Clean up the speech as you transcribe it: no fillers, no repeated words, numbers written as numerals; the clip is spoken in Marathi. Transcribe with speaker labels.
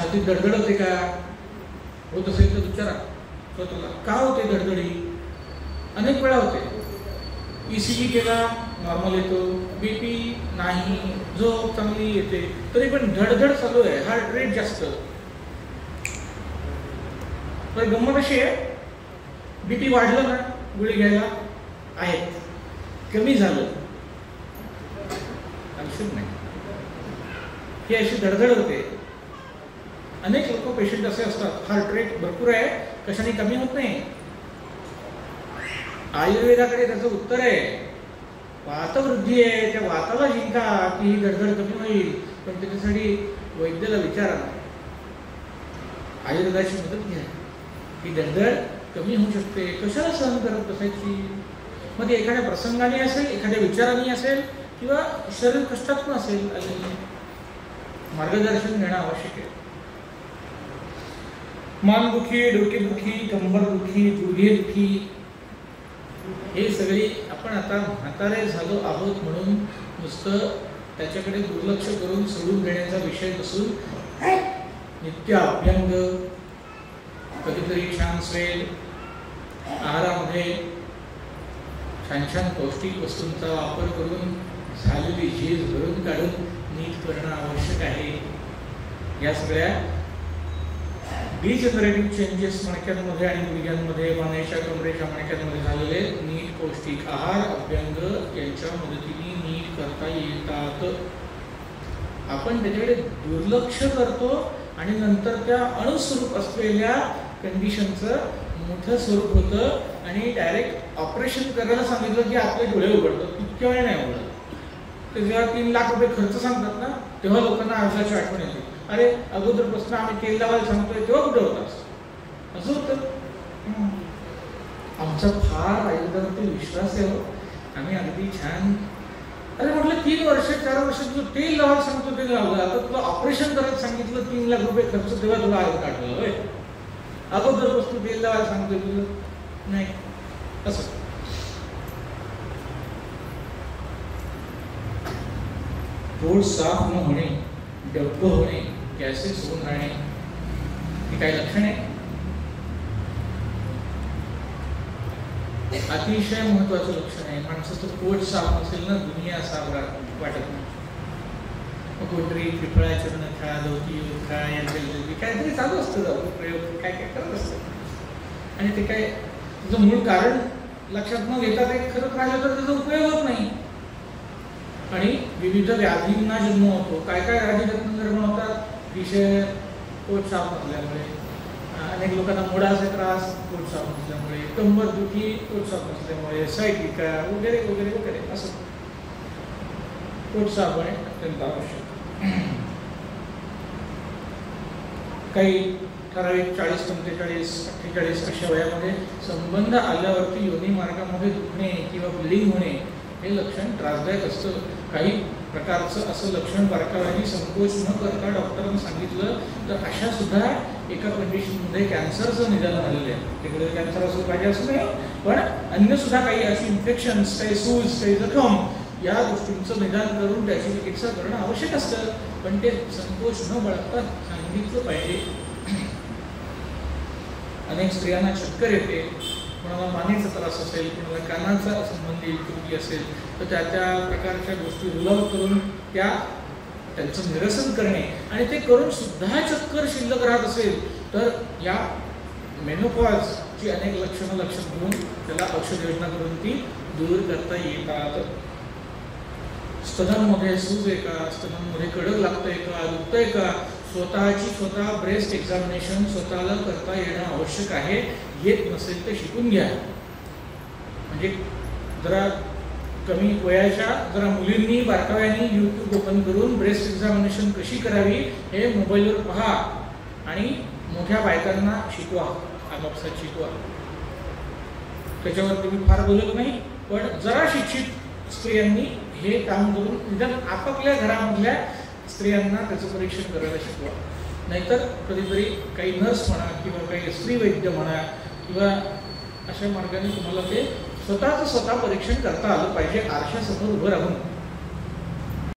Speaker 1: छातीत धडधड होते का? होत असेल तर विचारा स्वतःला, का होते धडधडी? अनेक वेळा होते. ECG केला नॉर्मल येतो, BP नाही, झोप चांगली येते, तरी पण धडधड चालू आहे, हार्ट रेट जास्त. तर गंमत अशी आहे, BP वाढलं ना गोळी घ्यायला आहेत, कमी झालं औषध नाही, ही अशी धडधड होते. अनेक लोक पेशंट असे असतात, हार्ट रेट भरपूर आहे, कशाने कमी होत नाही. आयुर्वेदाकडे त्याचं उत्तर आहे, वातवृद्धी आहे, त्या वाताला जिंका की ही धडधड कमी होईल. पण त्याच्यासाठी वैद्याला विचारा, आयुर्वेदाची मदत घ्या, ही धडधड कमी होऊ शकते. कशाला सहन करत बसायची? मग ती एखाद्या प्रसंगाने असेल, एखाद्या विचाराने असेल, किंवा शरीर कष्टात पण असेल, मार्गदर्शन घेणं आवश्यक आहे. मानदुखी, डोकेदुखी, कंबरदुखी, गुडघेदुखी, हे सगळे आपण आता म्हातारे झालो आहोत म्हणून नुसतं त्याच्याकडे दुर्लक्ष करून सोडून देण्याचा विषय नसून नित्य अभ्यंग, कधीतरी छान स्वेल, आहारामध्ये छान छान पौष्टिक वस्तूंचा वापर करून झालेली झीज भरून काढून नीट करणं आवश्यक आहे. या सगळ्या डिजनरेटिव्ह चेंजेस मणक्यांमध्ये आणि गुडघ्यांमध्ये, मानेच्या कमरेच्या मणक्यांमध्ये झालेले नीट पौष्टिक आहार, अभ्यंग यांच्या मदतीने नीट करता येतात. आपण त्याच्याकडे दुर्लक्ष करतो आणि नंतर त्या अणुस्वरूप असलेल्या कंडिशनचं मोठं स्वरूप होतं आणि डायरेक्ट ऑपरेशन करायला सांगितलं की आपले डोळे उघडतात. इतक्या वेळ नाही उघडत. ते जेव्हा 3 लाख रुपये खर्च सांगतात ना, तेव्हा लोकांना आयुष्याची आठवण येते. अरे अगोदरपासून आम्ही तेल लावायला सांगतोय तेव्हा कुठं होतास, असं होतं. आमचा फार आयुर्वेदावरती विश्वास आहे हो. आम्ही अगदी छान, अरे म्हटलं 3 वर्ष 4 वर्ष तुझं तेल लावायला सांगतो ते लावलं, आता तुला ऑपरेशन करायला सांगितलं 3 लाख रुपये खर्च, तेव्हा तुला आयुर्वेद आठवलं होय. अगोदरपासून तेल लावायला सांगतोय तुझं नाही, असं. पोट साफ न होणे, डब्बं होणे, गॅसेस होऊन राहणे, हे काही लक्षण आहे. अतिशय महत्वाचं लक्षण आहे. माणसाचं पोट साफ नसेल ना, दुनिया साफ वाटत नाही. कोणतरी पिपळा चरण खा, लवकी खा, यांच्या काहीतरी चालू असतं, प्रयोग काय काय करत असतं. आणि ते काय तुझं मूळ कारण लक्षात न घेता ते खरंच राहिलं तर त्याचा उपयोग होत नाही. आणि विविध व्याधींना जन्म होतो. काय काय व्याधी निर्माण होतात? विषय पोट साफ नसल्यामुळे, अनेक लोकांना मुडाचे त्रास पोट साफ नसल्यामुळे, कंबरदुखी पोट साफ नसल्यामुळे, सायटिका वगैरे वगैरे वगैरे, असं पोट साफ होणे अत्यंत आवश्यक. काही ठराविक 40, 45, 48 अशा वयामध्ये संबंध आल्यावरती योनी मार्गामध्ये दुखणे किंवा ब्लिडिंग होणे हे लक्षण त्रासदायक असतं. काही प्रकारचं असं लक्षण बारकाव्याने संकोच न करता डॉक्टरांनी सांगितलं तर अशा सुद्धा एका कंडिशनमध्ये कॅन्सरचं निदान झालेलं आहे. तिकडे कॅन्सर असं पाहिजे असं नाही, पण अन्य सुद्धा काही अशी इन्फेक्शन्स, काही सूज, काही जखम, या गोष्टींचं निदान करून त्याची चिकित्सा करणं आवश्यक असतं. पण ते संकोच न बाळगता सांगितलं पाहिजे. अनेक स्त्रियांना चक्कर येते, कोणाला मानेचा त्रास असेल, कोणाला कानाचा संबंधी त्रुटी असेल, तर त्या त्या प्रकारच्या गोष्टी रूल आउट करून त्यांचं निरसन करणे आणि ते करून सुद्धा चक्कर शिल्लक राहत असेल तर या मेनोपॉजची अनेक लक्षणं लक्षात घेऊन त्याला औषध योजना करून ती दूर करता येतात. स्तनांमध्ये सूज आहे का, स्तनांमध्ये कडक लागतंय का, दुखतंय का, स्वतः ब्रेस्ट एक्झामिनेशन स्वतःला करता येणं आवश्यक आहे. येत नसेल तर शिकून घ्या. म्हणजे जरा कमी वयाच्या जरा मुलींनी बारकाव्याने यूट्यूब ओपन करून ब्रेस्ट एक्झामिनेशन कशी करावी हे मोबाईलवर पहा आणि मोठ्या बायकांना शिकवा, आपापसात शिकवा. त्याच्यावर तुम्ही फार बोलत नाही, पण जरा शिक्षित स्त्रियांनी हे काम करून निदान आपापल्या घरामधल्या स्त्रियांना त्याचं परीक्षण करायला शिकवा. नाहीतर कधीतरी काही नर्स म्हणा किंवा काही स्त्री वैद्य म्हणा किंवा अशा मार्गाने तुम्हाला ते स्वतःचं स्वतः परीक्षण करता आलं पाहिजे आरशासमोर उभं राहून.